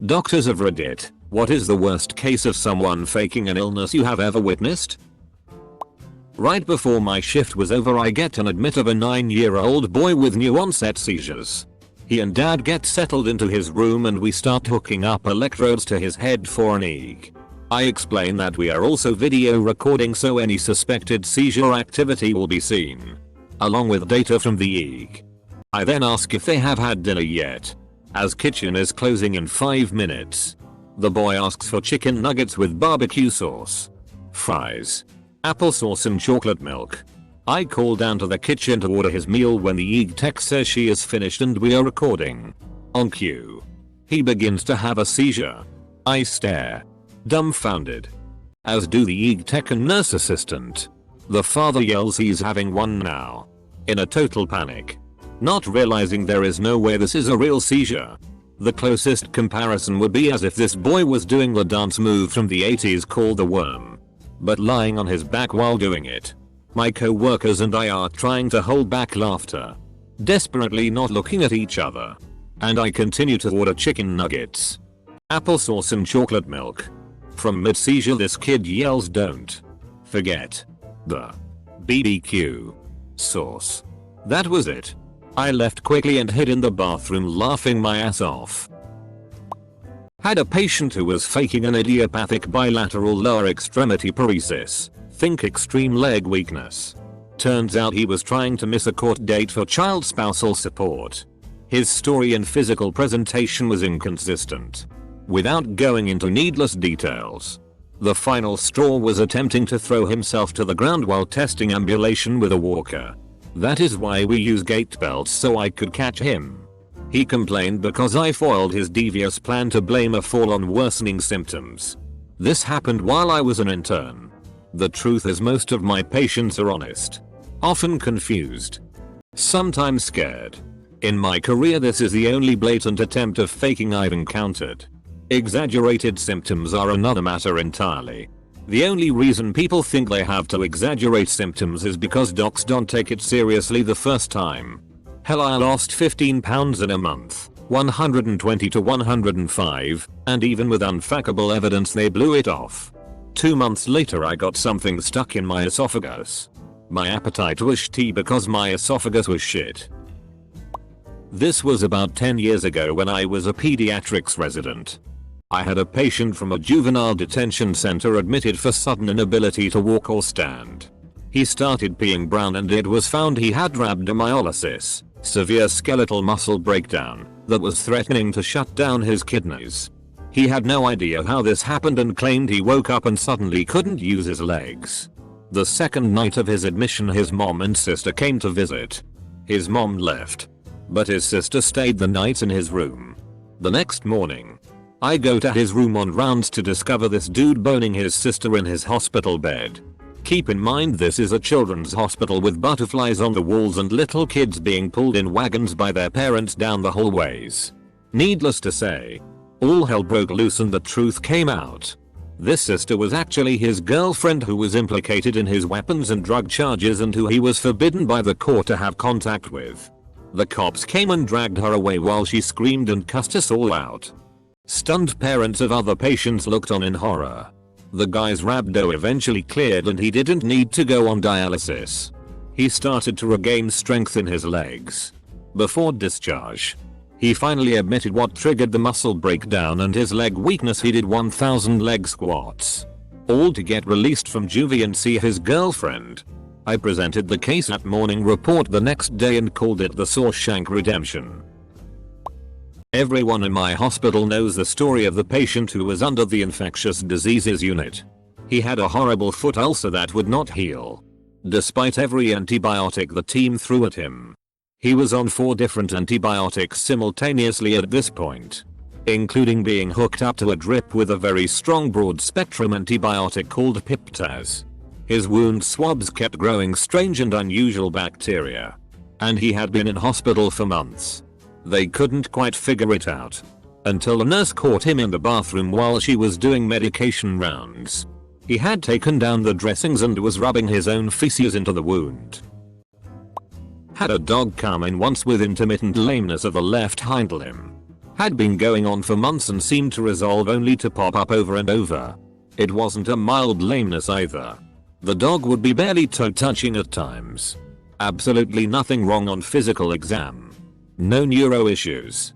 Doctors of Reddit, what is the worst case of someone faking an illness you have ever witnessed? Right before my shift was over, I get an admit of a 9-year-old boy with new onset seizures. He and dad get settled into his room and we start hooking up electrodes to his head for an EEG. I explain that we are also video recording so any suspected seizure activity will be seen, along with data from the EEG. I then ask if they have had dinner yet, as kitchen is closing in 5 minutes. The boy asks for chicken nuggets with barbecue sauce, fries, applesauce and chocolate milk. I call down to the kitchen to order his meal when the EEG tech says she is finished and we are recording. On cue, he begins to have a seizure. I stare, dumbfounded, as do the EEG tech and nurse assistant. The father yells he's having one now, in a total panic, not realizing there is no way this is a real seizure. The closest comparison would be as if this boy was doing the dance move from the 80s called the worm, but lying on his back while doing it. My co-workers and I are trying to hold back laughter, desperately not looking at each other, and I continue to order chicken nuggets, applesauce and chocolate milk. From mid-seizure this kid yells, "Don't forget the BBQ sauce." That was it. I left quickly and hid in the bathroom laughing my ass off. Had a patient who was faking an idiopathic bilateral lower extremity paresis, think extreme leg weakness. Turns out he was trying to miss a court date for child spousal support. His story and physical presentation was inconsistent. Without going into needless details, the final straw was attempting to throw himself to the ground while testing ambulation with a walker. That is why we use gait belts so I could catch him. He complained because I foiled his devious plan to blame a fall on worsening symptoms. This happened while I was an intern. The truth is most of my patients are honest, often confused, sometimes scared. In my career this is the only blatant attempt of faking I've encountered. Exaggerated symptoms are another matter entirely. The only reason people think they have to exaggerate symptoms is because docs don't take it seriously the first time. Hell, I lost 15 pounds in a month, 120 to 105, and even with unfackable evidence they blew it off. 2 months later I got something stuck in my esophagus. My appetite was shitty because my esophagus was shit. This was about 10 years ago when I was a pediatrics resident. I had a patient from a juvenile detention center admitted for sudden inability to walk or stand. He started peeing brown and it was found he had rhabdomyolysis, severe skeletal muscle breakdown, that was threatening to shut down his kidneys. He had no idea how this happened and claimed he woke up and suddenly couldn't use his legs. The second night of his admission his mom and sister came to visit. His mom left, but his sister stayed the night in his room. The next morning, I go to his room on rounds to discover this dude boning his sister in his hospital bed. Keep in mind this is a children's hospital with butterflies on the walls and little kids being pulled in wagons by their parents down the hallways. Needless to say, all hell broke loose and the truth came out. This sister was actually his girlfriend who was implicated in his weapons and drug charges and who he was forbidden by the court to have contact with. The cops came and dragged her away while she screamed and cussed us all out. Stunned parents of other patients looked on in horror. The guy's rhabdo eventually cleared and he didn't need to go on dialysis. He started to regain strength in his legs. Before discharge, he finally admitted what triggered the muscle breakdown and his leg weakness. He did 1,000 leg squats, all to get released from juvie and see his girlfriend. I presented the case at morning report the next day and called it the Shawshank Redemption. Everyone in my hospital knows the story of the patient who was under the infectious diseases unit. He had a horrible foot ulcer that would not heal, despite every antibiotic the team threw at him. He was on 4 different antibiotics simultaneously at this point, including being hooked up to a drip with a very strong broad-spectrum antibiotic called Piptaz. His wound swabs kept growing strange and unusual bacteria, and he had been in hospital for months. They couldn't quite figure it out until a nurse caught him in the bathroom while she was doing medication rounds. He had taken down the dressings and was rubbing his own feces into the wound. Had a dog come in once with intermittent lameness of the left hind limb. Had been going on for months and seemed to resolve only to pop up over and over. It wasn't a mild lameness either. The dog would be barely toe touching at times. Absolutely nothing wrong on physical exam. No neuro issues.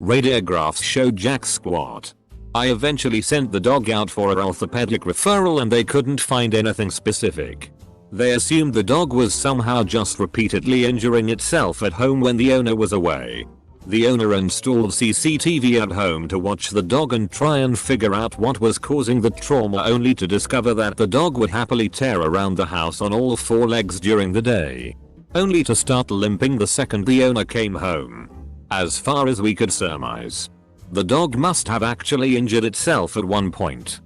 Radiographs showed jack squat. I eventually sent the dog out for an orthopedic referral and they couldn't find anything specific. They assumed the dog was somehow just repeatedly injuring itself at home when the owner was away. The owner installed CCTV at home to watch the dog and try and figure out what was causing the trauma, only to discover that the dog would happily tear around the house on all four legs during the day, only to start limping the second the owner came home. As far as we could surmise, the dog must have actually injured itself at one point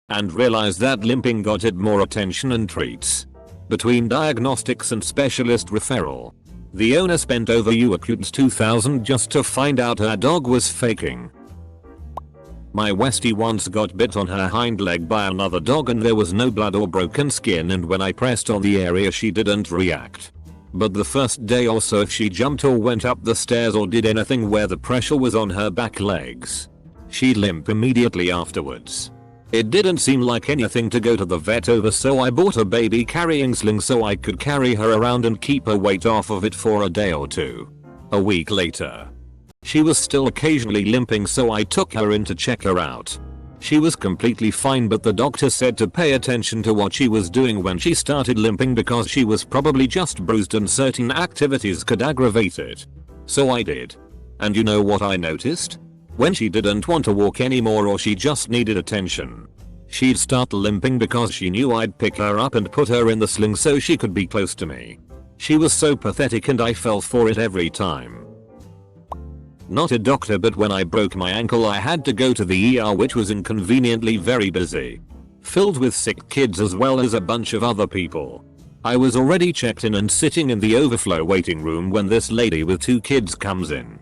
and realized that limping got it more attention and treats. Between diagnostics and specialist referral, the owner spent over $2,000 just to find out her dog was faking. My Westie once got bit on her hind leg by another dog and there was no blood or broken skin, and when I pressed on the area she didn't react. But the first day or so if she jumped or went up the stairs or did anything where the pressure was on her back legs, she'd limp immediately afterwards. It didn't seem like anything to go to the vet over, so I bought a baby carrying sling so I could carry her around and keep her weight off of it for a day or two. A week later, she was still occasionally limping, so I took her in to check her out. She was completely fine, but the doctor said to pay attention to what she was doing when she started limping because she was probably just bruised and certain activities could aggravate it. So I did. And you know what I noticed? When she didn't want to walk anymore or she just needed attention, she'd start limping because she knew I'd pick her up and put her in the sling so she could be close to me. She was so pathetic and I fell for it every time. Not a doctor, but when I broke my ankle I had to go to the ER, which was inconveniently very busy, filled with sick kids as well as a bunch of other people. I was already checked in and sitting in the overflow waiting room when this lady with 2 kids comes in.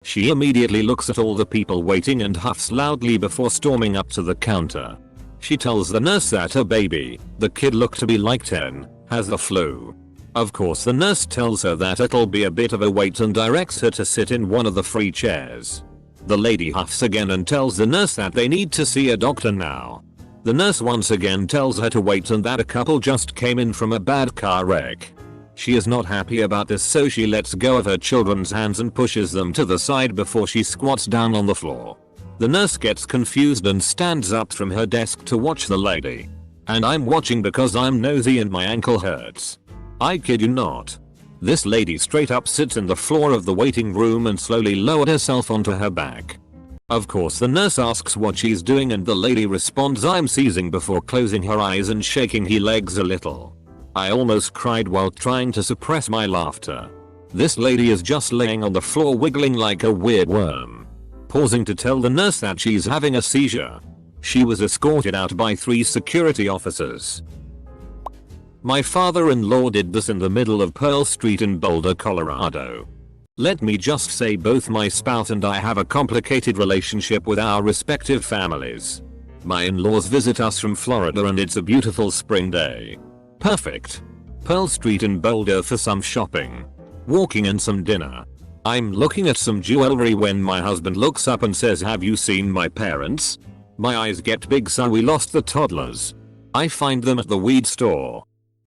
She immediately looks at all the people waiting and huffs loudly before storming up to the counter. She tells the nurse that her baby, the kid looked to be like 10, has the flu. Of course the nurse tells her that it'll be a bit of a wait and directs her to sit in one of the free chairs. The lady huffs again and tells the nurse that they need to see a doctor now. The nurse once again tells her to wait and that a couple just came in from a bad car wreck. She is not happy about this, so she lets go of her children's hands and pushes them to the side before she squats down on the floor. The nurse gets confused and stands up from her desk to watch the lady. And I'm watching because I'm nosy and my ankle hurts. I kid you not. This lady straight up sits in the floor of the waiting room and slowly lowered herself onto her back. Of course the nurse asks what she's doing and the lady responds, "I'm seizing," before closing her eyes and shaking her legs a little. I almost cried while trying to suppress my laughter. This lady is just laying on the floor wiggling like a weird worm, pausing to tell the nurse that she's having a seizure. She was escorted out by 3 security officers. My father-in-law did this in the middle of Pearl Street in Boulder, Colorado. Let me just say, both my spouse and I have a complicated relationship with our respective families. My in-laws visit us from Florida and it's a beautiful spring day. Perfect. Pearl Street in Boulder for some shopping, walking, and some dinner. I'm looking at some jewelry when my husband looks up and says, "Have you seen my parents?" My eyes get big, so we lost the toddlers. I find them at the weed store.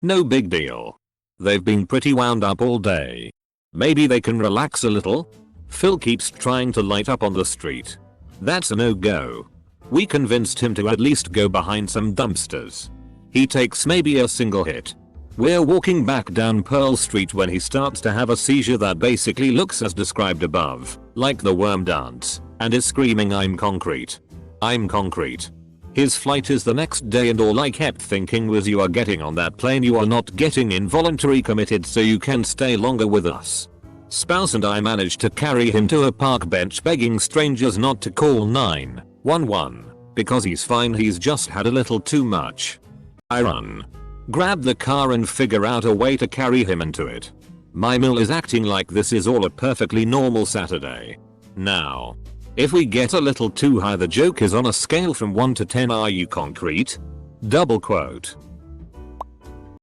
No big deal. They've been pretty wound up all day. Maybe they can relax a little? Phil keeps trying to light up on the street. That's a no-go. We convinced him to at least go behind some dumpsters. He takes maybe a single hit. We're walking back down Pearl Street when he starts to have a seizure that basically looks as described above, like the worm dance, and is screaming, "I'm concrete. I'm concrete." His flight is the next day and all I kept thinking was, you are getting on that plane, you are not getting involuntary committed so you can stay longer with us. Spouse and I managed to carry him to a park bench begging strangers not to call 911 because he's fine, he's just had a little too much. I run, grab the car and figure out a way to carry him into it. My mill is acting like this is all a perfectly normal Saturday. Now, if we get a little too high, the joke is on a scale from 1 to 10, are you concrete? Double quote.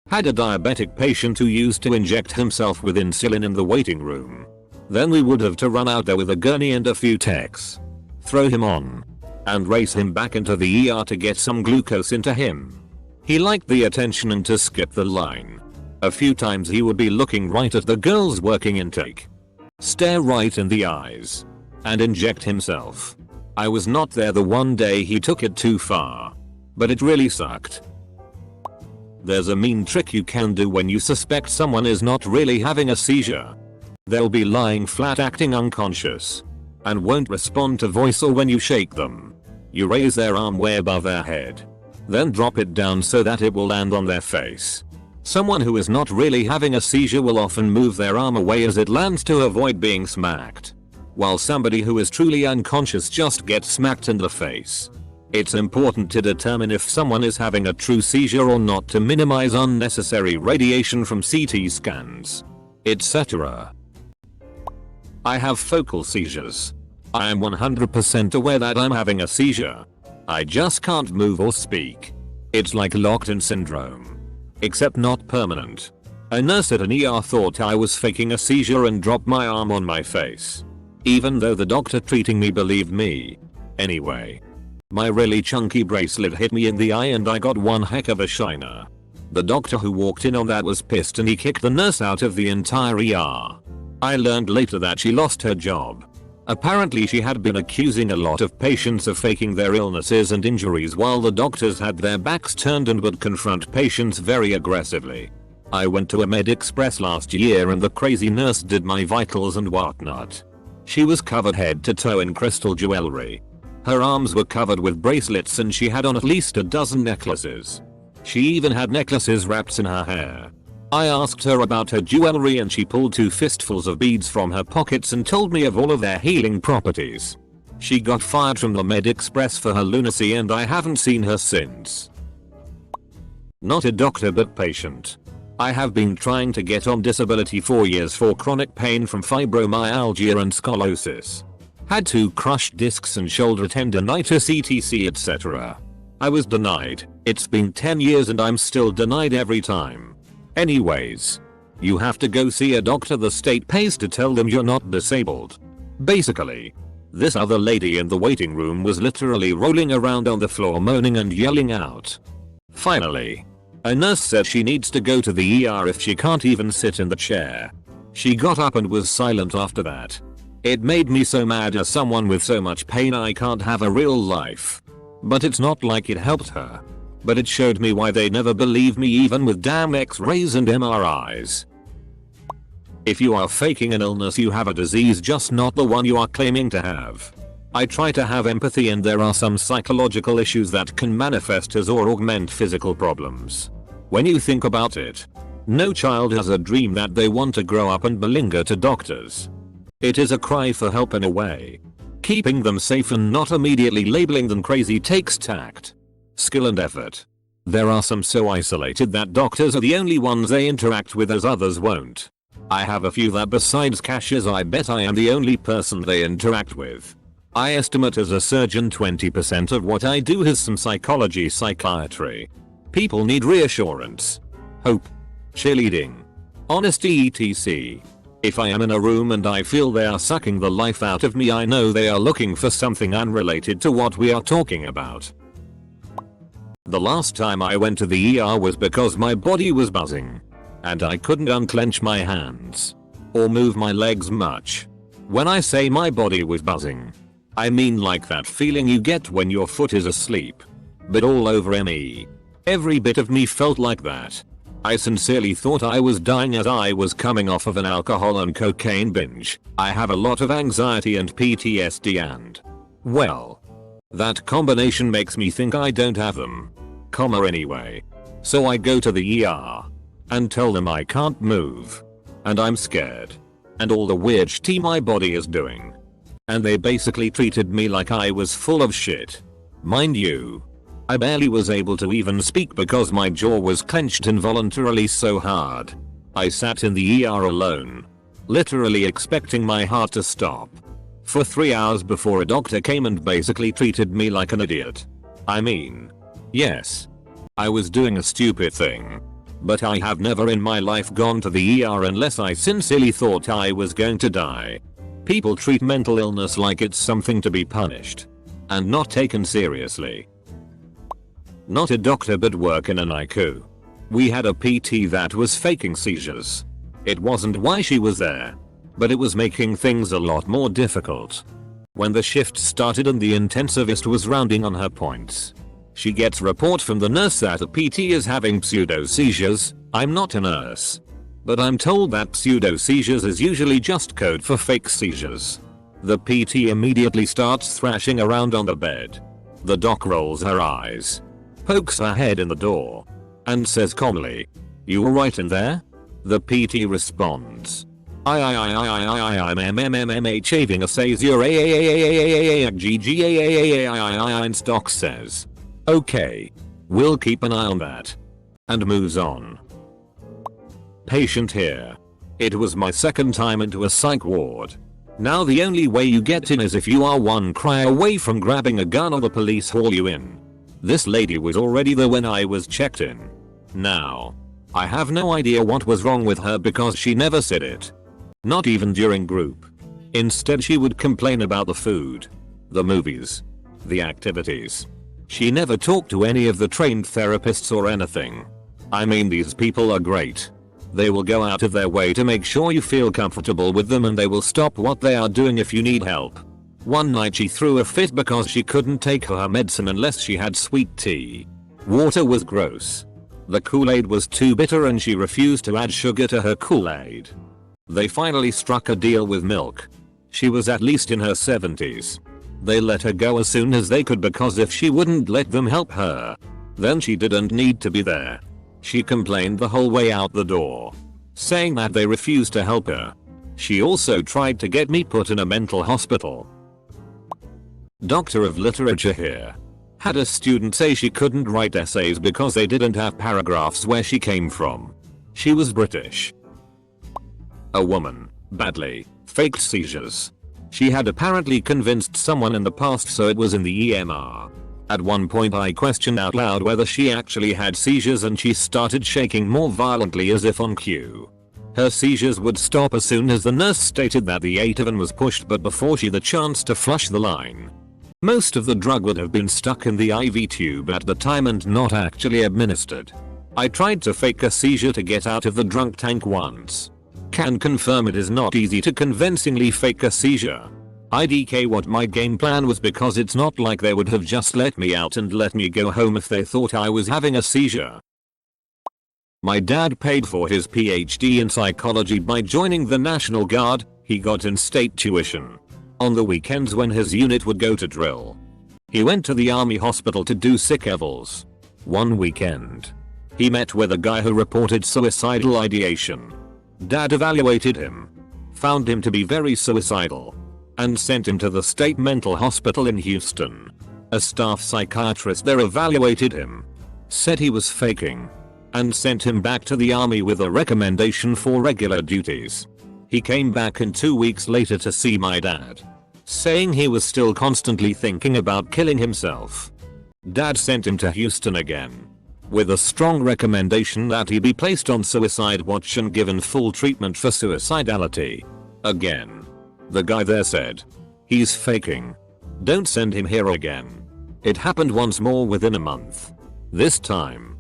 Had a diabetic patient who used to inject himself with insulin in the waiting room. Then we would have to run out there with a gurney and a few techs, throw him on, and race him back into the ER to get some glucose into him. He liked the attention and to skip the line. A few times he would be looking right at the girl's working intake, stare right in the eyes, and inject himself. I was not there the one day he took it too far, but it really sucked. There's a mean trick you can do when you suspect someone is not really having a seizure. They'll be lying flat acting unconscious, and won't respond to voice or when you shake them. You raise their arm way above their head, then drop it down so that it will land on their face. Someone who is not really having a seizure will often move their arm away as it lands to avoid being smacked, while somebody who is truly unconscious just gets smacked in the face. It's important to determine if someone is having a true seizure or not to minimize unnecessary radiation from CT scans, etc. I have focal seizures. I am 100% aware that I'm having a seizure. I just can't move or speak. It's like locked-in syndrome, except not permanent. A nurse at an ER thought I was faking a seizure and dropped my arm on my face, even though the doctor treating me believed me. Anyway, my really chunky bracelet hit me in the eye and I got one heck of a shiner. The doctor who walked in on that was pissed and he kicked the nurse out of the entire ER. I learned later that she lost her job. Apparently she had been accusing a lot of patients of faking their illnesses and injuries while the doctors had their backs turned and would confront patients very aggressively. I went to a MedExpress last year and the crazy nurse did my vitals and whatnot. She was covered head to toe in crystal jewelry. Her arms were covered with bracelets and she had on at least a dozen necklaces. She even had necklaces wrapped in her hair. I asked her about her jewelry and she pulled 2 fistfuls of beads from her pockets and told me of all of their healing properties. She got fired from the MedExpress for her lunacy and I haven't seen her since. Not a doctor but patient. I have been trying to get on disability for years for chronic pain from fibromyalgia and scoliosis. Had 2 crushed discs and shoulder tendonitis etc etc. I was denied. It's been 10 years and I'm still denied every time. Anyways, you have to go see a doctor the state pays to tell them you're not disabled. Basically, this other lady in the waiting room was literally rolling around on the floor moaning and yelling out. Finally, a nurse said she needs to go to the ER if she can't even sit in the chair. She got up and was silent after that. It made me so mad as someone with so much pain I can't have a real life. But it's not like it helped her. But it showed me why they never believe me even with damn x-rays and MRIs. If you are faking an illness you have a disease, just not the one you are claiming to have. I try to have empathy and there are some psychological issues that can manifest as or augment physical problems. When you think about it, no child has a dream that they want to grow up and malinger to doctors. It is a cry for help in a way. Keeping them safe and not immediately labeling them crazy takes tact, skill and effort. There are some so isolated that doctors are the only ones they interact with as others won't. I have a few that besides cashiers I bet I am the only person they interact with. I estimate as a surgeon 20% of what I do is some psychiatry. People need reassurance, hope, cheerleading, honesty etc. If I am in a room and I feel they are sucking the life out of me, I know they are looking for something unrelated to what we are talking about. The last time I went to the ER was because my body was buzzing, and I couldn't unclench my hands or move my legs much. When I say my body was buzzing, I mean like that feeling you get when your foot is asleep, but all over me. Every bit of me felt like that. I sincerely thought I was dying as I was coming off of an alcohol and cocaine binge. I have a lot of anxiety and PTSD and, well, that combination makes me think I don't have them. Anyway. So I go to the ER and tell them I can't move and I'm scared and all the weird shit my body is doing. And they basically treated me like I was full of shit. Mind you, I barely was able to even speak because my jaw was clenched involuntarily so hard. I sat in the ER alone, literally expecting my heart to stop, for 3 hours before a doctor came and basically treated me like an idiot. I mean, yes, I was doing a stupid thing, But I have never in my life gone to the ER unless I sincerely thought I was going to die. People treat mental illness like it's something to be punished and not taken seriously. Not a doctor but work in an ICU. We had a PT that was faking seizures. It wasn't why she was there, but it was making things a lot more difficult. When the shift started and the intensivist was rounding on her points, she gets report from the nurse that the PT is having pseudo seizures. I'm not a nurse, but I'm told that pseudo seizures is usually just code for fake seizures. The PT immediately starts thrashing around on the bed. The doc rolls her eyes, pokes her head in the door, and says calmly, "You alright in there?" The PT responds, I'm having a seizure and doc says, "Okay, we'll keep an eye on that," and moves on. Patient here. It was my second time into a psych ward. Now the only way you get in is if you are one cry away from grabbing a gun or the police haul you in. This lady was already there when I was checked in. Now, I have no idea what was wrong with her because she never said it. Not even during group. Instead she would complain about the food, the movies, the activities. She never talked to any of the trained therapists or anything. I mean, these people are great. They will go out of their way to make sure you feel comfortable with them, and they will stop what they are doing if you need help. One night she threw a fit because she couldn't take her medicine unless she had sweet tea. Water was gross. The Kool-Aid was too bitter and she refused to add sugar to her Kool-Aid. They finally struck a deal with milk. She was at least in her 70s. They let her go as soon as they could because if she wouldn't let them help her, then she didn't need to be there. She complained the whole way out the door, saying that they refused to help her. She also tried to get me put in a mental hospital. Doctor of Literature here. Had a student say she couldn't write essays because they didn't have paragraphs where she came from. She was British. A woman, badly, faked seizures. She had apparently convinced someone in the past so it was in the EMR. At one point I questioned out loud whether she actually had seizures and she started shaking more violently as if on cue. Her seizures would stop as soon as the nurse stated that the Ativan was pushed, but before she had the chance to flush the line. Most of the drug would have been stuck in the IV tube at the time and not actually administered. I tried to fake a seizure to get out of the drunk tank once. Can confirm it is not easy to convincingly fake a seizure. IDK what my game plan was because it's not like they would have just let me out and let me go home if they thought I was having a seizure. My dad paid for his PhD in psychology by joining the National Guard. He got in-state tuition. On the weekends when his unit would go to drill, he went to the army hospital to do sick evals. One weekend, he met with a guy who reported suicidal ideation. Dad evaluated him, found him to be very suicidal, and sent him to the state mental hospital in Houston. A staff psychiatrist there evaluated him, said he was faking, and sent him back to the army with a recommendation for regular duties. He came back in 2 weeks later to see my dad, saying he was still constantly thinking about killing himself. Dad sent him to Houston again, with a strong recommendation that he be placed on suicide watch and given full treatment for suicidality. Again, the guy there said, "He's faking. Don't send him here again." It happened once more within a month. This time,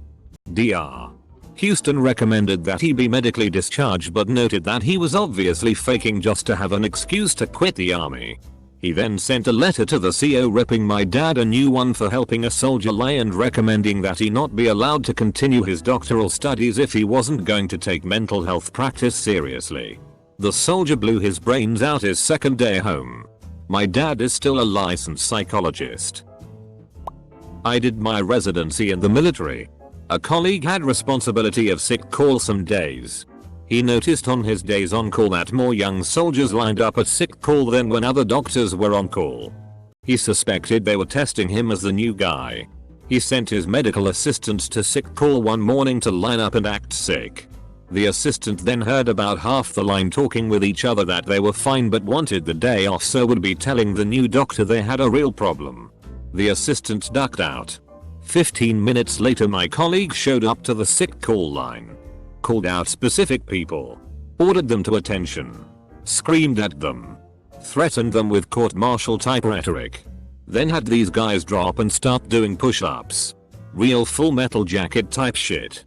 Dr. Houston recommended that he be medically discharged but noted that he was obviously faking just to have an excuse to quit the army. He then sent a letter to the CO ripping my dad a new one for helping a soldier lie and recommending that he not be allowed to continue his doctoral studies if he wasn't going to take mental health practice seriously. The soldier blew his brains out his second day home. My dad is still a licensed psychologist. I did my residency in the military. A colleague had responsibility of sick call some days. He noticed on his days on call that more young soldiers lined up at sick call than when other doctors were on call. He suspected they were testing him as the new guy. He sent his medical assistant to sick call one morning to line up and act sick. The assistant then heard about half the line talking with each other that they were fine but wanted the day off, so would be telling the new doctor they had a real problem. The assistant ducked out, 15 minutes later my colleague showed up to the sick call line. Called out specific people. Ordered them to attention. Screamed at them. Threatened them with court-martial type rhetoric. Then had these guys drop and start doing push-ups. Real Full Metal Jacket type shit.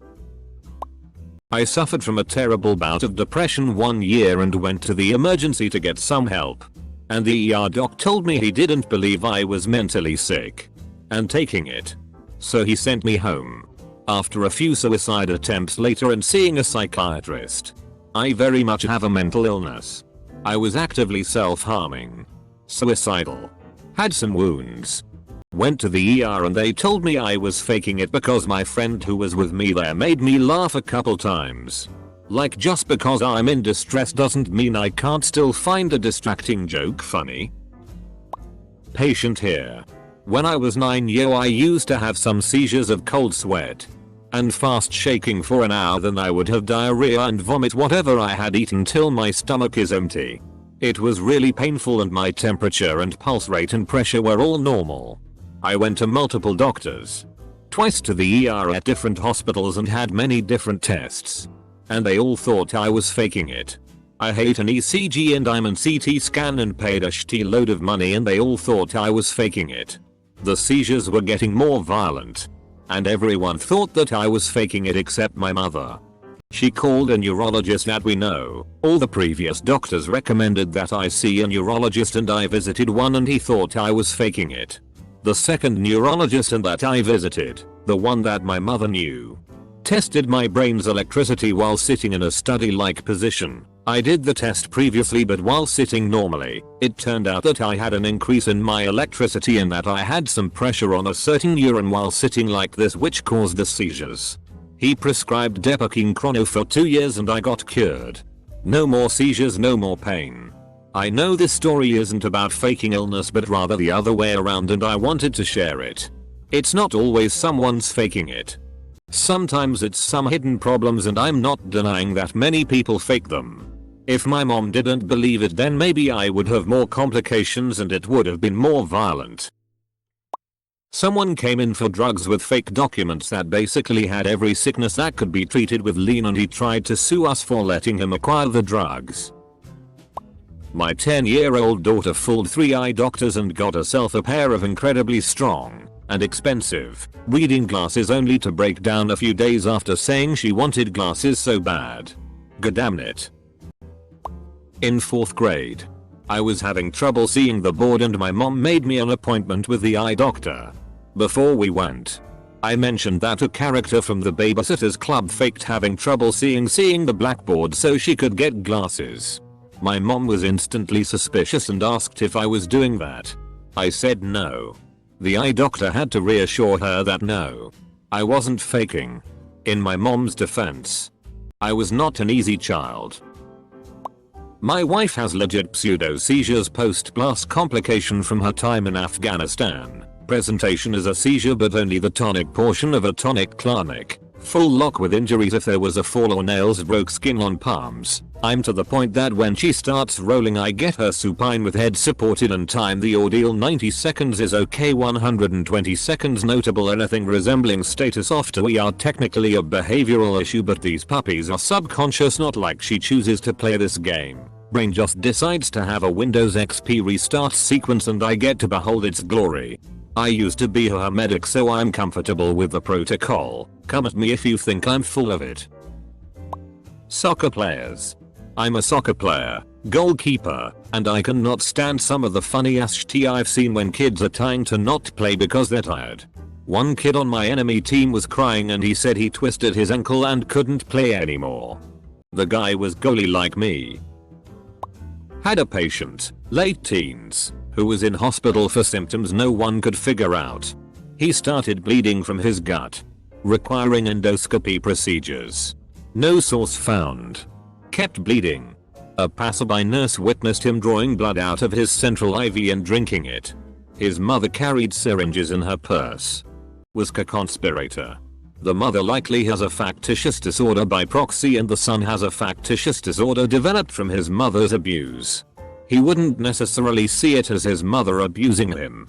I suffered from a terrible bout of depression 1 year and went to the emergency to get some help. And the ER doc told me he didn't believe I was mentally sick. And taking it. So he sent me home. After a few suicide attempts later and seeing a psychiatrist. I very much have a mental illness. I was actively self-harming. Suicidal. Had some wounds. Went to the ER and they told me I was faking it because my friend who was with me there made me laugh a couple times. Like just because I'm in distress doesn't mean I can't still find a distracting joke funny. Patient here. When I was 9 I used to have some seizures of cold sweat. And fast shaking for an hour, then I would have diarrhea and vomit whatever I had eaten till my stomach is empty. It was really painful and my temperature and pulse rate and pressure were all normal. I went to multiple doctors. Twice to the ER at different hospitals and had many different tests. And they all thought I was faking it. I hate an ECG and I'm on CT scan and paid a shitty load of money and they all thought I was faking it. The seizures were getting more violent. And everyone thought that I was faking it except my mother. She called a neurologist that we know. All the previous doctors recommended that I see a neurologist and I visited one and he thought I was faking it. The second neurologist and that I visited, the one that my mother knew, tested my brain's electricity while sitting in a study-like position. I did the test previously but while sitting normally, it turned out that I had an increase in my electricity and that I had some pressure on a certain neuron while sitting like this which caused the seizures. He prescribed Depakine Chrono for 2 years and I got cured. No more seizures, no more pain. I know this story isn't about faking illness but rather the other way around and I wanted to share it. It's not always someone's faking it. Sometimes it's some hidden problems and I'm not denying that many people fake them. If my mom didn't believe it then maybe I would have more complications and it would have been more violent. Someone came in for drugs with fake documents that basically had every sickness that could be treated with lean and he tried to sue us for letting him acquire the drugs. My 10-year-old daughter fooled 3 eye doctors and got herself a pair of incredibly strong and expensive reading glasses only to break down a few days after saying she wanted glasses so bad. Goddamn it. In 4th grade. I was having trouble seeing the board and my mom made me an appointment with the eye doctor. Before we went, I mentioned that a character from the Babysitters Club faked having trouble seeing the blackboard so she could get glasses. My mom was instantly suspicious and asked if I was doing that. I said no. The eye doctor had to reassure her that no, I wasn't faking. In my mom's defense, I was not an easy child. My wife has legit pseudo seizures post-blast complication from her time in Afghanistan. Presentation is a seizure but only the tonic portion of a tonic-clonic. Full lock with injuries if there was a fall or nails broke skin on palms. I'm to the point that when she starts rolling I get her supine with head supported and time the ordeal 90 seconds is okay 120 seconds notable anything resembling status after we are technically a behavioral issue but these puppies are subconscious not like she chooses to play this game. Brain just decides to have a Windows XP restart sequence and I get to behold its glory. I used to be her medic so I'm comfortable with the protocol. Come at me if you think I'm full of it. Soccer players. I'm a soccer player, goalkeeper, and I cannot stand some of the funny ass shit I've seen when kids are trying to not play because they're tired. One kid on my enemy team was crying and he said he twisted his ankle and couldn't play anymore. The guy was goalie like me. Had a patient, late teens, who was in hospital for symptoms no one could figure out. He started bleeding from his gut, requiring endoscopy procedures. No source found. Kept bleeding. A passerby nurse witnessed him drawing blood out of his central IV and drinking it. His mother carried syringes in her purse. Was co-conspirator. The mother likely has a factitious disorder by proxy and the son has a factitious disorder developed from his mother's abuse. He wouldn't necessarily see it as his mother abusing him,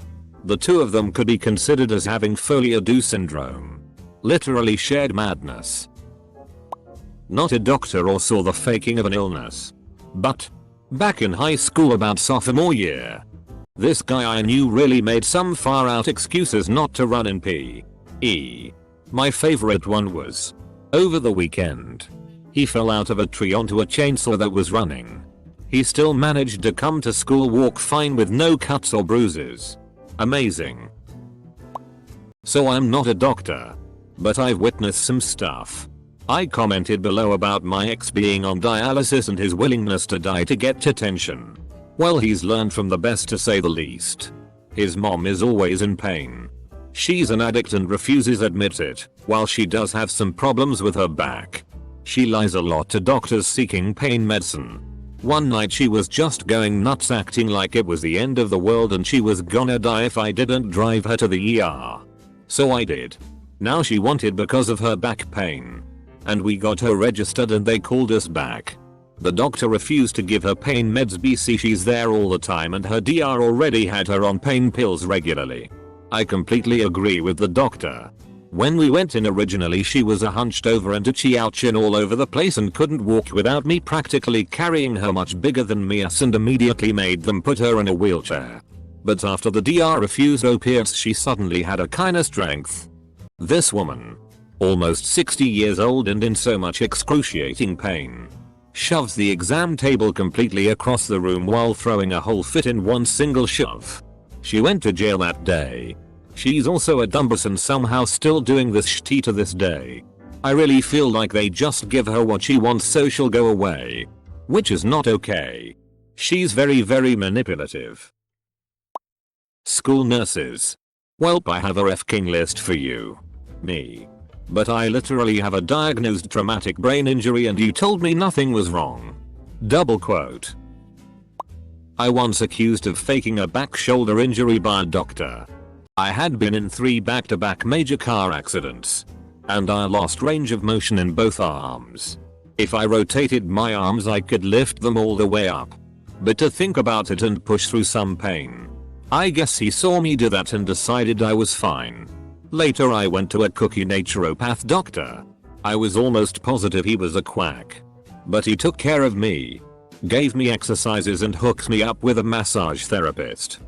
The two of them could be considered as having folie-à-deux syndrome. Literally shared madness. Not a doctor or saw the faking of an illness. But back in high school about sophomore year, this guy I knew really made some far out excuses not to run in PE. My favorite one was over the weekend. He fell out of a tree onto a chainsaw that was running. He still managed to come to school walk fine with no cuts or bruises. Amazing. So I'm not a doctor, but I've witnessed some stuff. I commented below about my ex being on dialysis and his willingness to die to get attention. Well, he's learned from the best to say the least. His mom is always in pain. She's an addict and refuses admit it, while she does have some problems with her back. She lies a lot to doctors seeking pain medicine. One night she was just going nuts acting like it was the end of the world and she was gonna die if I didn't drive her to the ER. So I did. Now she wanted because of her back pain. And we got her registered and they called us back. The doctor refused to give her pain meds BC she's there all the time and her DR already had her on pain pills regularly. I completely agree with the doctor. When we went in originally she was a hunched over and itchy out chin all over the place and couldn't walk without me practically carrying her much bigger than me and immediately made them put her in a wheelchair. But after the DR refused opiates she suddenly had a kinda strength. This woman, almost 60 years old and in so much excruciating pain, shoves the exam table completely across the room while throwing a whole fit in one single shove. She went to jail that day. She's also a dumbass and somehow still doing this shitty to this day. I really feel like they just give her what she wants so she'll go away. Which is not okay. She's very manipulative. School nurses. Welp, I have a f***ing list for you. Me. But I literally have a diagnosed traumatic brain injury and you told me nothing was wrong. Double quote. I once accused of faking a back shoulder injury by a doctor. I had been in 3 back-to-back major car accidents. And I lost range of motion in both arms. If I rotated my arms I could lift them all the way up. But to think about it and push through some pain. I guess he saw me do that and decided I was fine. Later I went to a cookie naturopath doctor. I was almost positive he was a quack. But he took care of me. Gave me exercises and hooked me up with a massage therapist.